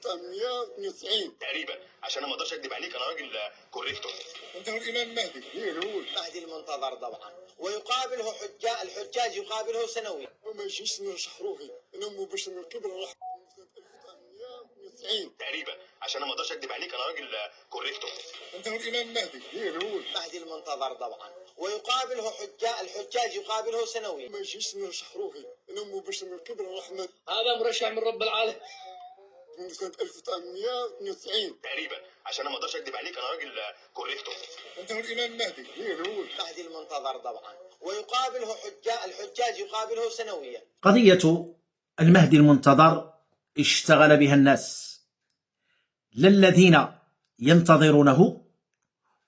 190 تقريبا، عشان انا ما اقدرش اكذب عليك، انا راجل كوريكتور. انت هو الامام مهدي. مين هو؟ المهدي المنتظر طبعا، ويقابله الحجاج يقابله سنويا. وما يجيش نرشح روحي انه باش نركب راح 1990 تقريبا، عشان انا ما اقدرش اكذب عليك، انا راجل كوريكتور. انت هو الامام مهدي. مين هو؟ المهدي المنتظر طبعا، ويقابله الحجاج يقابله سنويا. ما يجيش نرشح روحي انه باش نركب رحمه. هذا مرشح من رب العالمين من سنة 1992 تقريبا، عشان انا ما اقدرش اكذب عليك، انا راجل كوريكتور. انت هو الامام مهدي. مين هو؟ المهدي المنتظر طبعا، ويقابله الحجاج يقابله سنويا. قضية المهدي المنتظر اشتغل بها الناس، لا الذين ينتظرونه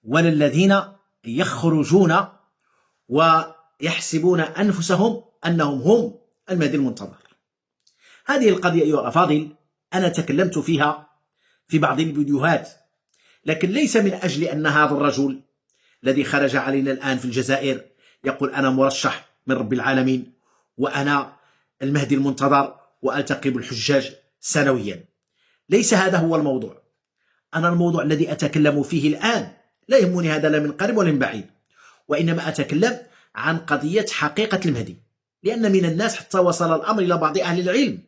ولا الذين يخرجون ويحسبون أنفسهم أنهم هم المهدي المنتظر. هذه القضية أيها الأفاضل أنا تكلمت فيها في بعض الفيديوهات، لكن ليس من أجل أن هذا الرجل الذي خرج علينا الآن في الجزائر يقول أنا مرشح من رب العالمين وأنا المهدي المنتظر وألتقي بالحجاج سنويا. ليس هذا هو الموضوع. أنا الموضوع الذي أتكلم فيه الآن لا يهمني هذا لا من قريب ولا من بعيد، وإنما أتكلم عن قضية حقيقة المهدي، لأن من الناس حتى وصل الأمر إلى بعض أهل العلم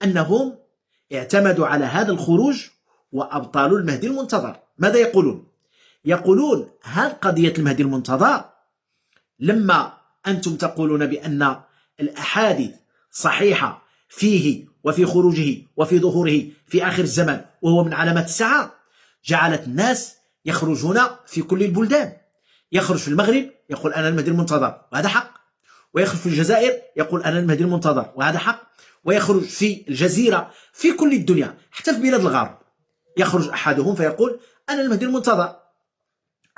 أنهم اعتمدوا على هذا الخروج وأبطالوا المهدي المنتظر. ماذا يقولون؟ يقولون هذه قضية المهدي المنتظر لما أنتم تقولون بأن الأحاديث صحيحة فيه وفي خروجه وفي ظهوره في آخر الزمان وهو من علامات الساعة، جعلت الناس يخرجون في كل البلدان. يخرج في المغرب يقول أنا المهدي المنتظر وهذا حق، ويخرج في الجزائر يقول أنا المهدي المنتظر وهذا حق، ويخرج في الجزيرة في كل الدنيا حتى في بلاد الغرب يخرج أحدهم فيقول أنا المهدي المنتظر،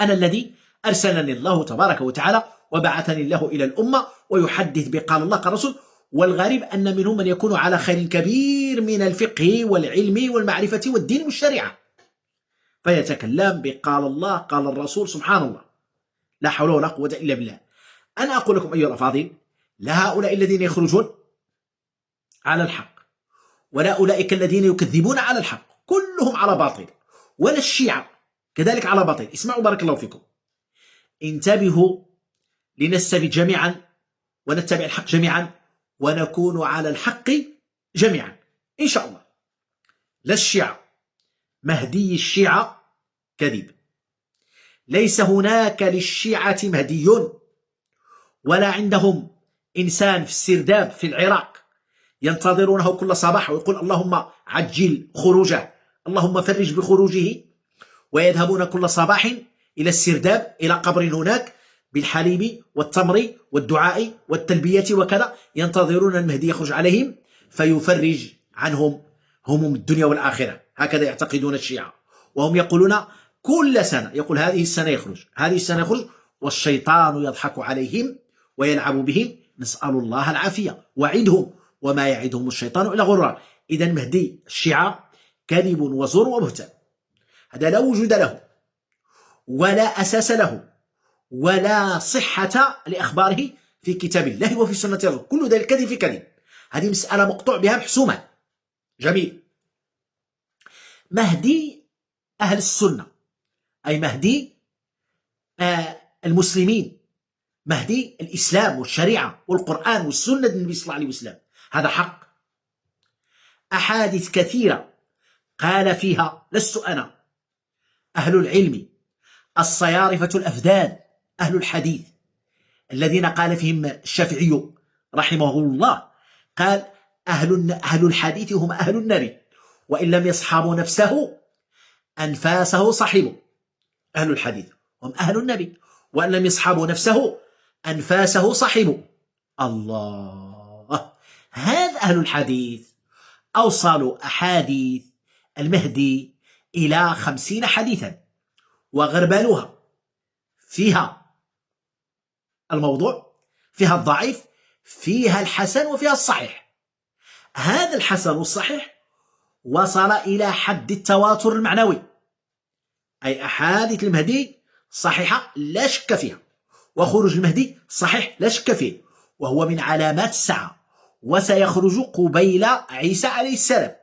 أنا الذي أرسلني الله تبارك وتعالى وبعثني الله إلى الأمة ويحدث بقال الله قال رسول. والغريب أن منهم من يكون على خير كبير من الفقه والعلم والمعرفة والدين والشريعة، فيتكلم بقال الله قال الرسول. سبحان الله، لا حول ولا قوة إلا بالله. أنا أقول لكم أيها الأفاضل، لا هؤلاء الذين يخرجون على الحق ولا أولئك الذين يكذبون على الحق كلهم على باطل، ولا الشيعة كذلك على باطل. اسمعوا بارك الله فيكم، انتبهوا لنستفيد جميعا ونتبع الحق جميعا ونكون على الحق جميعا إن شاء الله. لا الشيعة، مهدي الشيعة كذب، ليس هناك للشيعة مهدي، ولا عندهم إنسان في السرداب في العراق ينتظرونه كل صباح ويقول اللهم عجل خروجه، اللهم فرج بخروجه، ويذهبون كل صباح إلى السرداب إلى قبر هناك بالحليب والتمر والدعاء والتلبية وكذا، ينتظرون المهدي يخرج عليهم فيفرج عنهم هموم الدنيا والآخرة. هكذا يعتقدون الشيعة، وهم يقولون كل سنة يقول هذه السنة يخرج هذه السنة يخرج، والشيطان يضحك عليهم ويلعب بهم، نسأل الله العافية، وعدهم وما يعدهم الشيطان إلا غرورا. إذا مهدي الشيعة كذب وزور وبهتان، هذا لا وجود له ولا أساس له ولا صحة لأخباره في كتاب الله وفي سنة الرسول، كل ذلك كذب في كذب. هذه مسألة مقطوع بها محسومة. جميل. مهدي أهل السنة أي مهدي المسلمين، مهدي الإسلام والشريعة والقرآن والسنة النبي صلى الله عليه وسلم، هذا حق. أحاديث كثيرة قال فيها، لست أنا، أهل العلم الصيارفة الأفذاذ أهل الحديث الذين قال فيهم الشافعي رحمه الله، قال أهل الحديث هم أهل النبي وإن لم يصحبوا نفسه أنفاسه صحبوا. أهل الحديث هم أهل النبي وإن لم يصحبوا نفسه أنفاسه صحبوا. الله، هذا أهل الحديث أوصلوا أحاديث المهدي إلى 50 حديثا وغربلوها، فيها الموضوع، فيها الضعيف، فيها الحسن، وفيها الصحيح. هذا الحسن والصحيح وصل إلى حد التواتر المعنوي، أي أحاديث المهدي صحيحة لا شك فيها، وخروج المهدي صحيح لا شك فيه، وهو من علامات الساعة، وسيخرج قبيل عيسى عليه السلام.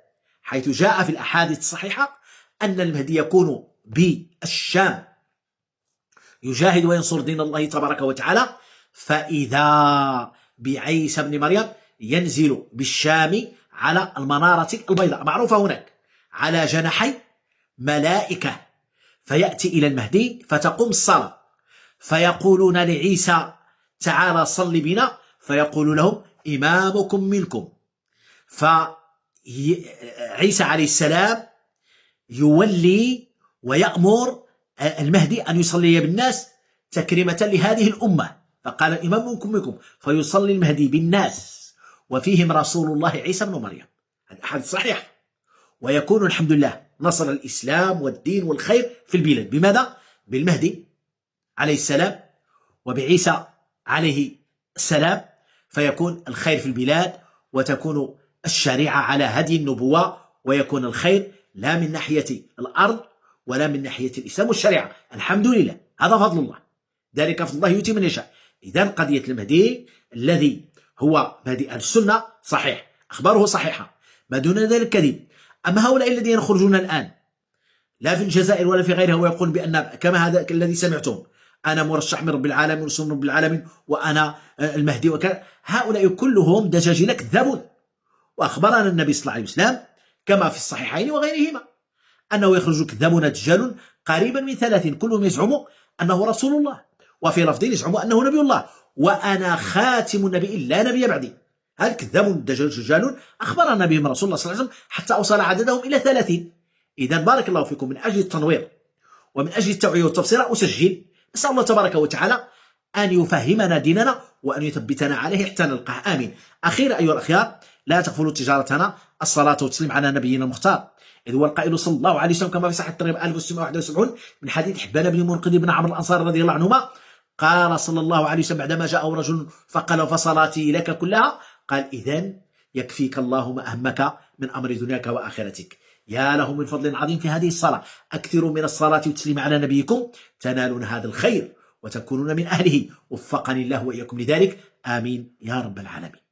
حيث جاء في الأحاديث الصحيحة أن المهدي يكون بالشام يجاهد وينصر دين الله تبارك وتعالى، فإذا بعيسى بن مريم ينزل بالشام على المنارة البيضاء معروفة هناك على جناحي ملائكة، فيأتي إلى المهدي فتقوم الصلاة، فيقولون لعيسى تعالى صل بنا، فيقول لهم إمامكم منكم، فعيسى عليه السلام يولي ويأمر المهدي أن يصلي بالناس تكريمة لهذه الأمة، فقال الإمام منكم فيصلي المهدي بالناس وفيهم رسول الله عيسى بن مريم. هذا حديث صحيح. ويكون الحمد لله نصر الإسلام والدين والخير في البلاد بماذا؟ بالمهدي عليه السلام وبعيسى عليه السلام، فيكون الخير في البلاد وتكون الشريعة على هدي النبوة، ويكون الخير لا من ناحية الأرض ولا من ناحية الإسلام والشريعة. الحمد لله، هذا فضل الله، ذلك فضل الله يؤتي من يشاء. إذن قضية المهدي الذي هو مهدي أهل السنة صحيح، أخباره صحيحة، ما دون ذلك كذب. أما هؤلاء الذين يخرجون الآن لا في الجزائر ولا في غيرها ويقول بأن كما هذا الذي سمعتم أنا مرشح من رب العالمين ورسول رب العالمين وأنا المهدي وكذا، هؤلاء كلهم دجاجلة كذابون. وأخبرنا النبي صلى الله عليه وسلم كما في الصحيحين وغيرهما أنه يخرج كذابون دجال قريبا من 30 كلهم يزعم أنه رسول الله، وفي لفظ يزعم أنه نبي الله، وأنا خاتم النبي لا نبي بعدي. هل كذاب دجال أخبرنا بهم رسول الله صلى الله عليه وسلم حتى أوصل عددهم إلى 30. إذا بارك الله فيكم، من أجل التنوير ومن أجل التوعية والتبصير أسجل. نسأل الله تبارك وتعالى أن يفهمنا ديننا وأن يثبتنا عليه حتى نلقاه، آمين. أخيرا أيها الأخيار، لا تغفلوا تجارتنا، الصلاة والتسليم على نبينا المختار، إذ هو القائل صلى الله عليه وسلم كما في صحيح الترغيب 1671 من حديث حبان بن منقذ بن عمرو الأنصاري رضي الله عنهما، قال صلى الله عليه وسلم بعدما جاءه رجل فقال فصلاتي لك كلها، قال إذن يكفيك الله ما أهمك من أمر دنياك وآخرتك. يا له من فضل عظيم في هذه الصلاة، أكثروا من الصلاة والتسليم على نبيكم تنالون هذا الخير وتكونون من أهله، وفقني الله وإياكم لذلك، آمين يا رب العالمين.